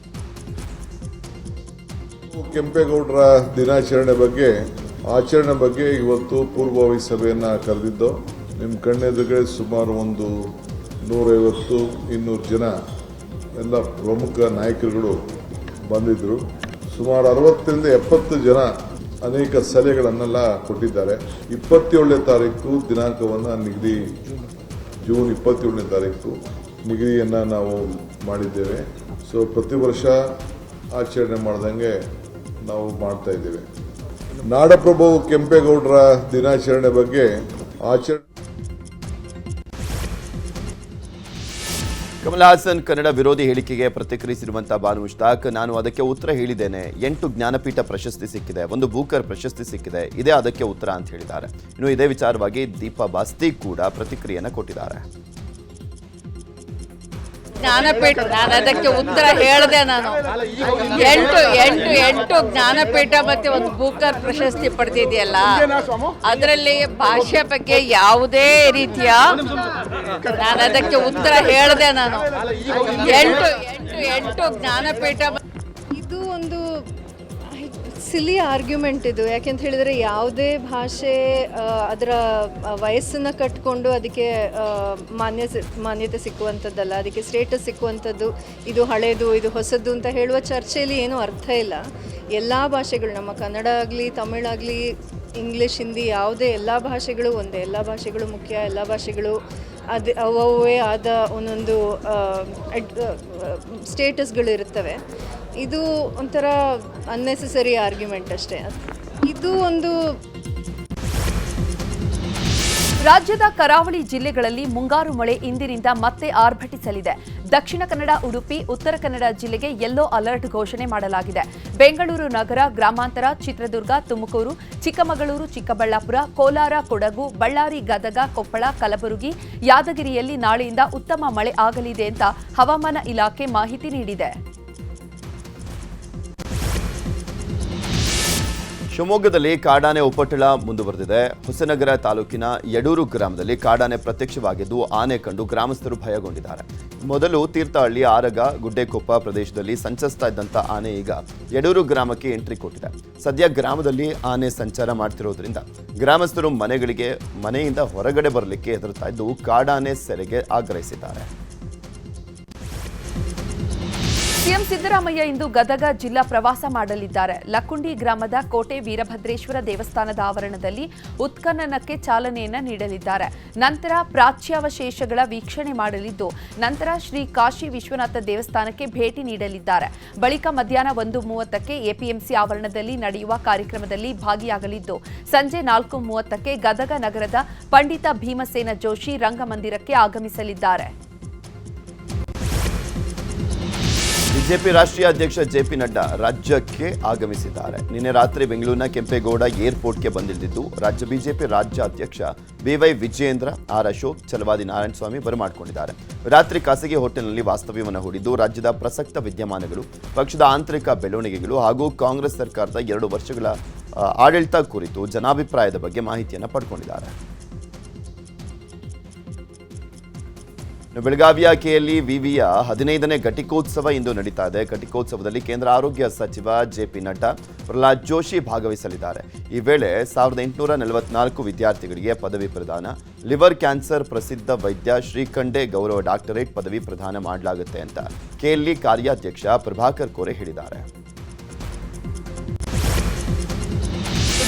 ಕೆಂಪೇಗೌಡರ ದಿನಾಚರಣೆ ಆಚರಣೆ ಬಗ್ಗೆ ಇವತ್ತು ಪೂರ್ವಭಾವಿ ಸಭೆಯನ್ನು ಕರೆದಿದ್ದು, ನಿಮ್ಮ ಕಣ್ಣೆದುರಿಗೆ ಸುಮಾರು ಒಂದು 150-200 ಜನ ಎಲ್ಲ ಪ್ರಮುಖ ನಾಯಕರುಗಳು ಬಂದಿದ್ದರು. ಸುಮಾರು 60-70 ಜನ ಅನೇಕ ಸಲಹೆಗಳನ್ನೆಲ್ಲ ಕೊಟ್ಟಿದ್ದಾರೆ. 27ನೇ ತಾರೀಕು ದಿನಾಂಕವನ್ನು ಜೂನ್ 27ನೇ ತಾರೀಕು ನಿಗದಿಯನ್ನು ನಾವು ಮಾಡಿದ್ದೇವೆ. ಸೊ ಪ್ರತಿ ವರ್ಷ ಆಚರಣೆ ಮಾಡ್ದಂಗೆ ನಾವು ಮಾಡ್ತಾ ಇದ್ದೇವೆ. ನಾಡಪ್ರಭು ಕೆಂಪೇಗೌಡರ ದಿನಾಚರಣೆ ಬಗ್ಗೆ ಕಮಲ್ ಹಾಸನ್ ಕನ್ನಡ ವಿರೋಧಿ ಹೇಳಿಕೆಗೆ ಪ್ರತಿಕ್ರಿಯಿಸಿರುವಂತಹ ಬಾನು ಮುಷ್ತಾಕ್, ನಾನು ಅದಕ್ಕೆ ಉತ್ತರ ಹೇಳಿದ್ದೇನೆ. 8 ಜ್ಞಾನಪೀಠ ಪ್ರಶಸ್ತಿ ಸಿಕ್ಕಿದೆ, 1 ಬೂಕರ್ ಪ್ರಶಸ್ತಿ ಸಿಕ್ಕಿದೆ, ಇದೇ ಅದಕ್ಕೆ ಉತ್ತರ ಅಂತ ಹೇಳಿದ್ದಾರೆ. ಇನ್ನು ಇದೇ ವಿಚಾರವಾಗಿ ದೀಪಾ ಬಾಸ್ತಿ ಕೂಡ ಪ್ರತಿಕ್ರಿಯೆಯನ್ನು ಕೊಟ್ಟಿದ್ದಾರೆ. ಜ್ಞಾನಪೀಠ, ನಾನು ಅದಕ್ಕೆ ಉತ್ತರ ಹೇಳಿದೆ. ನಾನು 8 ಜ್ಞಾನಪೀಠ ಮತ್ತೆ 1 ಬೂಕರ್ ಪ್ರಶಸ್ತಿ ಪಡೆದಿದೆಯಲ್ಲ, ಅದರಲ್ಲಿ ಭಾಷೆ ಬಗ್ಗೆ ಯಾವುದೇ ರೀತಿಯ, ನಾನು ಅದಕ್ಕೆ ಉತ್ತರ ಹೇಳಿದೆ. ನಾನು 8 ಜ್ಞಾನಪೀಠ. ಇದು ಒಂದು ಸಿಲಿ ಆರ್ಗ್ಯುಮೆಂಟ್ ಇದು. ಯಾಕೆಂತ ಹೇಳಿದರೆ ಯಾವುದೇ ಭಾಷೆ ಅದರ ವಯಸ್ಸನ್ನು ಕಟ್ಟಿಕೊಂಡು ಅದಕ್ಕೆ ಮಾನ್ಯತೆ ಸಿಕ್ಕುವಂಥದ್ದಲ್ಲ, ಅದಕ್ಕೆ ಸ್ಟೇಟಸ್ ಸಿಕ್ಕುವಂಥದ್ದು. ಇದು ಹಳೇದು, ಇದು ಹೊಸದು ಅಂತ ಹೇಳುವ ಚರ್ಚೆಯಲ್ಲಿ ಏನೂ ಅರ್ಥ ಇಲ್ಲ. ಎಲ್ಲ ಭಾಷೆಗಳು, ನಮ್ಮ ಕನ್ನಡ ಆಗಲಿ, ತಮಿಳಾಗಲಿ, ಇಂಗ್ಲೀಷ್, ಹಿಂದಿ, ಯಾವುದೇ ಎಲ್ಲ ಭಾಷೆಗಳು ಒಂದೇ. ಎಲ್ಲ ಭಾಷೆಗಳು ಮುಖ್ಯ. ಎಲ್ಲ ಭಾಷೆಗಳು ಅವೇ ಆದ ಒಂದೊಂದು ಸ್ಟೇಟಸ್ಗಳು ಇರುತ್ತವೆ. ಇದು ಒಂಥರ ಅನ್ನೆಸೆಸರಿ ಆರ್ಗ್ಯುಮೆಂಟ್ ಅಷ್ಟೇ. ಇದು ಒಂದು ರಾಜ್ಯದ ಕರಾವಳಿ ಜಿಲ್ಲೆಗಳಲ್ಲಿ ಮುಂಗಾರು ಮಳೆ ಇಂದಿನಿಂದ ಮತ್ತೆ ಆರ್ಭಟಿಸಲಿದೆ. ದಕ್ಷಿಣ ಕನ್ನಡ, ಉಡುಪಿ, ಉತ್ತರ ಕನ್ನಡ ಜಿಲ್ಲೆಗೆ ಯೆಲ್ಲೋ ಅಲರ್ಟ್ ಘೋಷಣೆ ಮಾಡಲಾಗಿದೆ. ಬೆಂಗಳೂರು ನಗರ, ಗ್ರಾಮಾಂತರ, ಚಿತ್ರದುರ್ಗ, ತುಮಕೂರು, ಚಿಕ್ಕಮಗಳೂರು, ಚಿಕ್ಕಬಳ್ಳಾಪುರ, ಕೋಲಾರ, ಕೊಡಗು, ಬಳ್ಳಾರಿ, ಗದಗ, ಕೊಪ್ಪಳ, ಕಲಬುರಗಿ, ಯಾದಗಿರಿಯಲ್ಲಿ ನಾಳೆಯಿಂದ ಉತ್ತಮ ಮಳೆ ಆಗಲಿದೆ ಅಂತ ಹವಾಮಾನ ಇಲಾಖೆ ಮಾಹಿತಿ ನೀಡಿದೆ. ಶಿವಮೊಗ್ಗದಲ್ಲಿ ಕಾಡಾನೆ ಉಪಟಳ ಮುಂದುವರೆದಿದೆ. ಹೊಸನಗರ ತಾಲೂಕಿನ ಯಡೂರು ಗ್ರಾಮದಲ್ಲಿ ಕಾಡಾನೆ ಪ್ರತ್ಯಕ್ಷವಾಗಿದ್ದು ಆನೆ ಕಂಡು ಗ್ರಾಮಸ್ಥರು ಭಯಗೊಂಡಿದ್ದಾರೆ. ಮೊದಲು ತೀರ್ಥಹಳ್ಳಿ, ಆರಗ, ಗುಡ್ಡೆಕೊಪ್ಪ ಪ್ರದೇಶದಲ್ಲಿ ಸಂಚರಿಸ್ತಾ ಇದ್ದಂಥ ಆನೆ ಈಗ ಯಡೂರು ಗ್ರಾಮಕ್ಕೆ ಎಂಟ್ರಿ ಕೊಟ್ಟಿದೆ. ಸದ್ಯ ಗ್ರಾಮದಲ್ಲಿ ಆನೆ ಸಂಚಾರ ಮಾಡ್ತಿರೋದ್ರಿಂದ ಗ್ರಾಮಸ್ಥರು ಮನೆಯಿಂದ ಹೊರಗಡೆ ಬರಲಿಕ್ಕೆ ಹೆದರ್ತಾ ಇದ್ದು ಕಾಡಾನೆ ಸೆರೆಗೆ ಆಗ್ರಹಿಸಿದ್ದಾರೆ. ಸಿಎಂ ಸಿದ್ದರಾಮಯ್ಯ ಇಂದು ಗದಗ ಜಿಲ್ಲಾ ಪ್ರವಾಸ ಮಾಡಲಿದ್ದಾರೆ. ಲಕ್ಕುಂಡಿ ಗ್ರಾಮದ ಕೋಟೆ ವೀರಭದ್ರೇಶ್ವರ ದೇವಸ್ಥಾನದ ಆವರಣದಲ್ಲಿ ಉತ್ಖನನಕ್ಕೆ ಚಾಲನೆಯನ್ನ ನೀಡಲಿದ್ದಾರೆ. ನಂತರ ಪ್ರಾಚ್ಯಾವಶೇಷಗಳ ವೀಕ್ಷಣೆ ಮಾಡಲಿದ್ದು ನಂತರ ಶ್ರೀ ಕಾಶಿ ವಿಶ್ವನಾಥ ದೇವಸ್ಥಾನಕ್ಕೆ ಭೇಟಿ ನೀಡಲಿದ್ದಾರೆ. ಬಳಿಕ ಮಧ್ಯಾಹ್ನ 1:30ಕ್ಕೆ ಎಪಿಎಂಸಿ ಆವರಣದಲ್ಲಿ ನಡೆಯುವ ಕಾರ್ಯಕ್ರಮದಲ್ಲಿ ಭಾಗಿಯಾಗಲಿದ್ದು ಸಂಜೆ 4:30ಕ್ಕೆ ಗದಗ ನಗರದ ಪಂಡಿತ ಭೀಮಸೇನ ಜೋಶಿ ರಂಗಮಂದಿರಕ್ಕೆ ಆಗಮಿಸಲಿದ್ದಾರೆ. ಬಿಜೆಪಿ ರಾಷ್ಟ್ರೀಯ ಅಧ್ಯಕ್ಷ ಜೆಪಿ ನಡ್ಡಾ ರಾಜ್ಯಕ್ಕೆ ಆಗಮಿಸಿದ್ದಾರೆ. ನಿನ್ನೆ ರಾತ್ರಿ ಬೆಂಗಳೂರಿನ ಕೆಂಪೇಗೌಡ ಏರ್ಪೋರ್ಟ್ಗೆ ಬಂದಿಳಿದಿದ್ದು ರಾಜ್ಯ ಬಿಜೆಪಿ ರಾಜ್ಯ ಅಧ್ಯಕ್ಷ ಬಿವೈ ವಿಜಯೇಂದ್ರ, ಆರ್ ಅಶೋಕ್, ಛಲವಾದಿ ನಾರಾಯಣಸ್ವಾಮಿ ಬರಮಾಡಿಕೊಂಡಿದ್ದಾರೆ. ರಾತ್ರಿ ಖಾಸಗಿ ಹೋಟೆಲ್ನಲ್ಲಿ ವಾಸ್ತವ್ಯವನ್ನು ಹೂಡಿದ್ದು ರಾಜ್ಯದ ಪ್ರಸಕ್ತ ವಿದ್ಯಮಾನಗಳು, ಪಕ್ಷದ ಆಂತರಿಕ ಬೆಳವಣಿಗೆಗಳು ಹಾಗೂ ಕಾಂಗ್ರೆಸ್ ಸರ್ಕಾರದ 2 ವರ್ಷಗಳ ಆಡಳಿತ ಕುರಿತು ಜನಾಭಿಪ್ರಾಯದ ಬಗ್ಗೆ ಮಾಹಿತಿಯನ್ನು ಪಡ್ಕೊಂಡಿದ್ದಾರೆ. ಬೆಳಗಾವಿಯ ಕೆಎಲ್ಇ-ವಿವಿಯ 15ನೇ ಘಟಿಕೋತ್ಸವ ಇಂದು ನಡೀತಾ ಇದೆ. ಘಟಿಕೋತ್ಸವದಲ್ಲಿ ಕೇಂದ್ರ ಆರೋಗ್ಯ ಸಚಿವ ಜೆಪಿ ನಡ್ಡಾ, ಪ್ರಹ್ಲಾದ್ ಜೋಶಿ ಭಾಗವಹಿಸಲಿದ್ದಾರೆ. ಈ ವೇಳೆ 1844 ವಿದ್ಯಾರ್ಥಿಗಳಿಗೆ ಪದವಿ ಪ್ರದಾನ, ಲಿವರ್ ಕ್ಯಾನ್ಸರ್ ಪ್ರಸಿದ್ಧ ವೈದ್ಯ ಶ್ರೀಕಂಠೆ ಗೌರವ ಡಾಕ್ಟರೇಟ್ ಪದವಿ ಪ್ರದಾನ ಮಾಡಲಾಗುತ್ತೆ ಅಂತ ಕೆಎಲ್ಇ ಕಾರ್ಯಾಧ್ಯಕ್ಷ ಪ್ರಭಾಕರ್ ಕೋರೆ ಹೇಳಿದ್ದಾರೆ.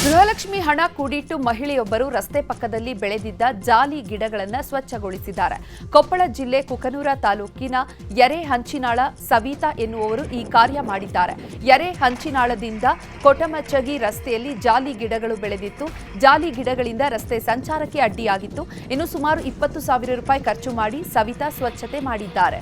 ಗೃಹಲಕ್ಷ್ಮಿ ಹಣ ಕೂಡಿಟ್ಟು ಮಹಿಳೆಯೊಬ್ಬರು ರಸ್ತೆ ಪಕ್ಕದಲ್ಲಿ ಬೆಳೆದಿದ್ದ ಜಾಲಿ ಗಿಡಗಳನ್ನು ಸ್ವಚ್ಛಗೊಳಿಸಿದ್ದಾರೆ. ಕೊಪ್ಪಳ ಜಿಲ್ಲೆ ಕುಕನೂರ ತಾಲೂಕಿನ ಯರೆ ಹಂಚಿನಾಳ ಸವಿತಾ ಎನ್ನುವವರು ಈ ಕಾರ್ಯ ಮಾಡಿದ್ದಾರೆ. ಯರೆ ಹಂಚಿನಾಳದಿಂದ ಕೊಟಮಚ್ಚಗಿ ರಸ್ತೆಯಲ್ಲಿ ಜಾಲಿ ಗಿಡಗಳು ಬೆಳೆದಿತ್ತು. ಜಾಲಿ ಗಿಡಗಳಿಂದ ರಸ್ತೆ ಸಂಚಾರಕ್ಕೆ ಅಡ್ಡಿಯಾಗಿತ್ತು. ಇನ್ನು ಸುಮಾರು 20,000 ರೂಪಾಯಿ ಖರ್ಚು ಮಾಡಿ ಸವಿತಾ ಸ್ವಚ್ಛತೆ ಮಾಡಿದ್ದಾರೆ.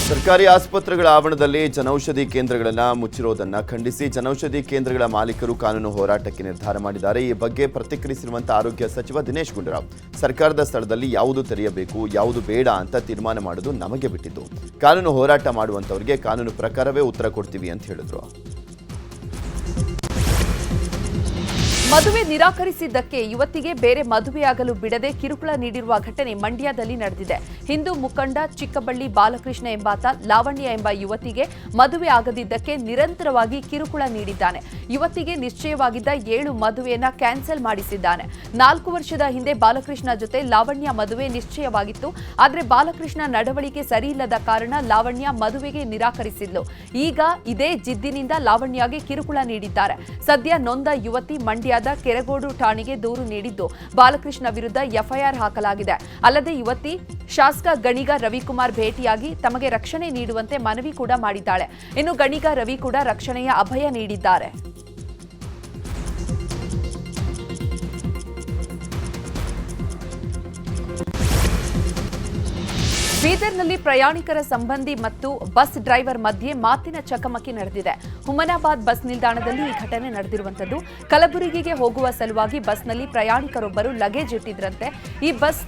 ಸರ್ಕಾರಿ ಆಸ್ಪತ್ರೆಗಳ ಆವರಣದಲ್ಲಿ ಜನೌಷಧಿ ಕೇಂದ್ರಗಳನ್ನು ಮುಚ್ಚಿರೋದನ್ನು ಖಂಡಿಸಿ ಜನೌಷಧಿ ಕೇಂದ್ರಗಳ ಮಾಲೀಕರು ಕಾನೂನು ಹೋರಾಟಕ್ಕೆ ನಿರ್ಧಾರ ಮಾಡಿದ್ದಾರೆ. ಈ ಬಗ್ಗೆ ಪ್ರತಿಕ್ರಿಯಿಸಿರುವಂತಹ ಆರೋಗ್ಯ ಸಚಿವ ದಿನೇಶ್ ಗುಂಡೂರಾವ್, ಸರ್ಕಾರದ ಸ್ಥಳದಲ್ಲಿ ಯಾವುದು ತೆರೆಯಬೇಕು, ಯಾವುದು ಬೇಡ ಅಂತ ತೀರ್ಮಾನ ಮಾಡೋದು ನಮಗೆ ಬಿಟ್ಟಿದ್ದು. ಕಾನೂನು ಹೋರಾಟ ಮಾಡುವಂತವರಿಗೆ ಕಾನೂನು ಪ್ರಕಾರವೇ ಉತ್ತರ ಕೊಡ್ತೀವಿ ಅಂತ ಹೇಳಿದ್ರು. ಮದುವೆ ನಿರಾಕರಿಸಿದ್ದಕ್ಕೆ ಯುವತಿಗೆ ಬೇರೆ ಮದುವೆಯಾಗಲು ಬಿಡದೆ ಕಿರುಕುಳ ನೀಡಿರುವ ಘಟನೆ ಮಂಡ್ಯದಲ್ಲಿ ನಡೆದಿದೆ. ಹಿಂದೂ ಮುಖಂಡ ಚಿಕ್ಕಬಳ್ಳಿ ಬಾಲಕೃಷ್ಣ ಎಂಬಾತ ಲಾವಣ್ಯ ಎಂಬ ಯುವತಿಗೆ ಮದುವೆ ಆಗದಿದ್ದಕ್ಕೆ ನಿರಂತರವಾಗಿ ಕಿರುಕುಳ ನೀಡಿದ್ದಾನೆ. ಯುವತಿಗೆ ನಿಶ್ಚಯವಾಗಿದ್ದ 7 ಮದುವೆಯನ್ನ ಕ್ಯಾನ್ಸಲ್ ಮಾಡಿಸಿದ್ದಾನೆ. 4 ವರ್ಷದ ಹಿಂದೆ ಬಾಲಕೃಷ್ಣ ಜೊತೆ ಲಾವಣ್ಯ ಮದುವೆ ನಿಶ್ಚಯವಾಗಿತ್ತು. ಆದರೆ ಬಾಲಕೃಷ್ಣ ನಡವಳಿಕೆ ಸರಿಯಿಲ್ಲದ ಕಾರಣ ಲಾವಣ್ಯ ಮದುವೆಗೆ ನಿರಾಕರಿಸಿದ್ಲು. ಈಗ ಇದೇ ಜಿದ್ದಿನಿಂದ ಲಾವಣ್ಯಗೆ ಕಿರುಕುಳ ನೀಡಿದ್ದಾರೆ. ಸದ್ಯ ನೊಂದ ಯುವತಿ ಮಂಡ್ಯ ಕೆರಗೋಡು ಠಾಣೆಗೆ ದೂರು ನೀಡಿದ್ದು ಬಾಲಕೃಷ್ಣ ವಿರುದ್ಧ ಎಫ್ಐಆರ್ ಹಾಕಲಾಗಿದೆ. ಅಲ್ಲದೆ ಯುವತಿ ಶಾಸಕ ಗಣಿಗ ರವಿಕುಮಾರ್ ಭೇಟಿಯಾಗಿ ತಮಗೆ ರಕ್ಷಣೆ ನೀಡುವಂತೆ ಮನವಿ ಕೂಡ ಮಾಡಿದ್ದಾಳೆ. ಇನ್ನು ಗಣಿಗ ರವಿ ಕೂಡ ರಕ್ಷಣೆಯ ಅಭಯ ನೀಡಿದ್ದಾರೆ. ಬೀದರ್ನಲ್ಲಿ ಪ್ರಯಾಣಿಕರ ಸಂಬಂಧಿ ಮತ್ತು ಬಸ್ ಡ್ರೈವರ್ ಮಧ್ಯೆ ಮಾತಿನ ಚಕಮಕಿ ನಡೆದಿದೆ. ಹುಮನಾಬಾದ್ ಬಸ್ ನಿಲ್ದಾಣದಲ್ಲಿ ಈ ಘಟನೆ ನಡೆದಿರುವಂತದ್ದು. ಕಲಬುರಗಿಗೆ ಹೋಗುವ ಸಲುವಾಗಿ ಬಸ್ನಲ್ಲಿ ಪ್ರಯಾಣಿಕರೊಬ್ಬರು ಲಗೇಜ್ ಇಟ್ಟಿದ್ರಂತೆ. ಈ ಬಸ್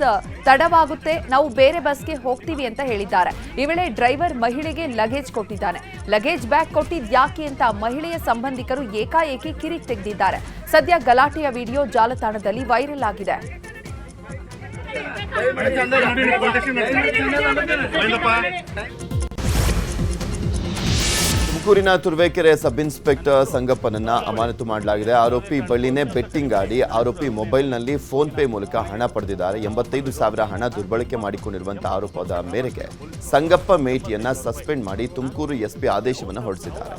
ತಡವಾಗುತ್ತೆ, ನಾವು ಬೇರೆ ಬಸ್ಗೆ ಹೋಗ್ತೀವಿ ಅಂತ ಹೇಳಿದ್ದಾರೆ. ಈ ವೇಳೆ ಡ್ರೈವರ್ ಮಹಿಳೆಗೆ ಲಗೇಜ್ ಕೊಟ್ಟಿದ್ದಾನೆ. ಲಗೇಜ್ ಬ್ಯಾಗ್ ಕೊಟ್ಟಿದ್ ಯಾಕೆ ಅಂತ ಮಹಿಳೆಯ ಸಂಬಂಧಿಕರು ಏಕಾಏಕಿ ಕಿರಿಕ್ ತೆಗೆದಿದ್ದಾರೆ. ಸದ್ಯ ಗಲಾಟೆಯ ವಿಡಿಯೋ ಜಾಲತಾಣದಲ್ಲಿ ವೈರಲ್ ಆಗಿದೆ. ತುಮಕೂರಿನ ತುರುವೇಕೆರೆ ಸಬ್ ಇನ್ಸ್ಪೆಕ್ಟರ್ ಸಂಗಪ್ಪನನ್ನ ಅಮಾನತು ಮಾಡಲಾಗಿದೆ. ಆರೋಪಿ ಬಳಿನೇ ಬೆಟ್ಟಿಂಗ್ ಆಡಿ ಆರೋಪಿ ಮೊಬೈಲ್ನಲ್ಲಿ ಫೋನ್ ಪೇ ಮೂಲಕ ಹಣ ಪಡೆದಿದ್ದಾರೆ. 85,000 ಹಣ ದುರ್ಬಳಕೆ ಮಾಡಿಕೊಂಡಿರುವಂತಹ ಆರೋಪದ ಮೇರೆಗೆ ಸಂಗಪ್ಪ ಮೇಟಿಯನ್ನ ಸಸ್ಪೆಂಡ್ ಮಾಡಿ ತುಮಕೂರು ಎಸ್ಪಿ ಆದೇಶವನ್ನು ಹೊರಡಿಸಿದ್ದಾರೆ.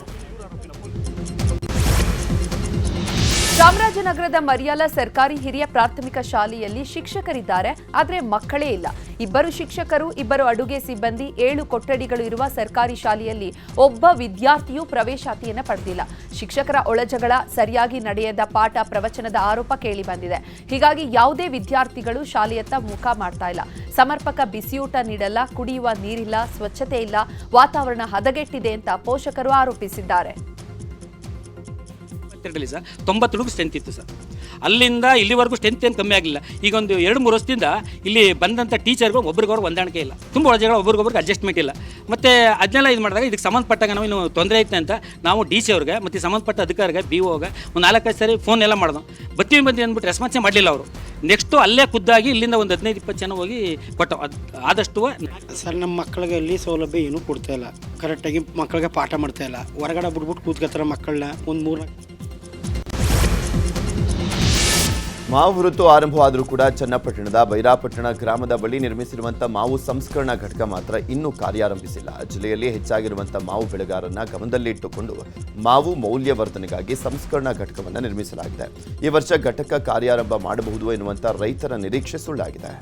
ಚಾಮರಾಜನಗರದ ಮರಿಯಾಲ ಸರ್ಕಾರಿ ಹಿರಿಯ ಪ್ರಾಥಮಿಕ ಶಾಲೆಯಲ್ಲಿ ಶಿಕ್ಷಕರಿದ್ದಾರೆ, ಆದರೆ ಮಕ್ಕಳೇ ಇಲ್ಲ. 2 ಶಿಕ್ಷಕರು, 2 ಅಡುಗೆ ಸಿಬ್ಬಂದಿ, 7 ಕೊಠಡಿಗಳು ಇರುವ ಸರ್ಕಾರಿ ಶಾಲೆಯಲ್ಲಿ ಒಬ್ಬ ವಿದ್ಯಾರ್ಥಿಯೂ ಪ್ರವೇಶಾತಿಯನ್ನು ಪಡೆದಿಲ್ಲ. ಶಿಕ್ಷಕರ ಒಳಜಗಳ, ಸರಿಯಾಗಿ ನಡೆಯದ ಪಾಠ ಪ್ರವಚನದ ಆರೋಪ ಕೇಳಿ ಬಂದಿದೆ. ಹೀಗಾಗಿ ಯಾವುದೇ ವಿದ್ಯಾರ್ಥಿಗಳು ಶಾಲೆಯತ್ತ ಮುಖ ಮಾಡ್ತಾ ಇಲ್ಲ. ಸಮರ್ಪಕ ಬಿಸಿಯೂಟ ನೀಡಲ್ಲ, ಕುಡಿಯುವ ನೀರಿಲ್ಲ, ಸ್ವಚ್ಛತೆ ಇಲ್ಲ, ವಾತಾವರಣ ಹದಗೆಟ್ಟಿದೆ ಅಂತ ಪೋಷಕರು ಆರೋಪಿಸಿದ್ದಾರೆ. ಸೆಕ್ರೆಟರಿಲಿ ಸರ್ 90 ಸ್ಟ್ರೆಂತ್ ಇತ್ತು ಸರ್. ಅಲ್ಲಿಂದ ಇಲ್ಲಿವರೆಗೂ ಸ್ಟ್ರೆಂತ್ ಏನು ಕಮ್ಮಿ ಆಗಲಿಲ್ಲ. ಈಗ ಒಂದು 2-3 ವರ್ಷದಿಂದ ಇಲ್ಲಿ ಬಂದಂಥ ಟೀಚರ್ಗಳು ಒಬ್ರಿಗೊಬ್ರು ಹೊಂದಾಣಿಕೆ ಇಲ್ಲ, ತುಂಬ ಒಳಜಗಳ, ಒಬ್ರಿಗೊಬ್ರಿಗೆ ಅಡ್ಜಸ್ಟ್ಮೆಂಟ್ ಇಲ್ಲ. ಮತ್ತು ಅದನ್ನೆಲ್ಲ ಇದು ಮಾಡಿದಾಗ ಇದಕ್ಕೆ ಸಂಬಂಧಪಟ್ಟಾಗ ನಾವು ಇನ್ನು ತೊಂದರೆ ಐತೆ ಅಂತ ನಾವು DC ಅವ್ರಿಗೆ ಮತ್ತು ಸಂಬಂಧಪಟ್ಟ ಅಧಿಕಾರಿಗೆ BOಗೆ ಒಂದು 4-5 ಸರಿ ಫೋನ್ ಎಲ್ಲ ಮಾಡಿದ್ವು. ಬರ್ತೀವಿ ಅಂದ್ಬಿಟ್ಟು ರೆಸ್ಪಾನ್ಸೇ ಮಾಡಲಿಲ್ಲ ಅವರು. ನೆಕ್ಸ್ಟು ಅಲ್ಲೇ ಖುದ್ದಾಗಿ ಇಲ್ಲಿಂದ ಒಂದು 15-20 ಜನ ಹೋಗಿ ಕೊಟ್ಟು ಆದಷ್ಟು ಸರ್ ನಮ್ಮ ಮಕ್ಕಳಿಗೆ ಇಲ್ಲಿ ಸೌಲಭ್ಯ ಏನೂ ಕೊಡ್ತಾ ಇಲ್ಲ, ಕರೆಕ್ಟಾಗಿ ಮಕ್ಕಳಿಗೆ ಪಾಠ ಮಾಡ್ತಾ ಇಲ್ಲ, ಹೊರಗಡೆ ಬಿಟ್ಬಿಟ್ಟು ಕೂತ್ಕೊತಾರೆ ಮಕ್ಕಳನ್ನ. ಒಂದು 3 ಮಾವು ಋತು ಆರಂಭವಾದರೂ ಕೂಡ ಚನ್ನಪಟ್ಟಣದ ಬೈರಾಪಟ್ಟಣ ಗ್ರಾಮದ ಬಳಿ ನಿರ್ಮಿಸಿರುವಂಥ ಮಾವು ಸಂಸ್ಕರಣಾ ಘಟಕ ಮಾತ್ರ ಇನ್ನೂ ಕಾರ್ಯಾರಂಭಿಸಿಲ್ಲ. ಜಿಲ್ಲೆಯಲ್ಲಿ ಹೆಚ್ಚಾಗಿರುವಂಥ ಮಾವು ಬೆಳೆಗಾರರನ್ನ ಗಮನದಲ್ಲಿಟ್ಟುಕೊಂಡು ಮಾವು ಮೌಲ್ಯವರ್ಧನೆಗಾಗಿ ಸಂಸ್ಕರಣಾ ಘಟಕವನ್ನು ನಿರ್ಮಿಸಲಾಗಿದೆ. ಈ ವರ್ಷ ಘಟಕ ಕಾರ್ಯಾರಂಭ ಮಾಡಬಹುದು ಎನ್ನುವಂಥ ರೈತರ ನಿರೀಕ್ಷೆ ಸುಳ್ಳಾಗಿದೆ.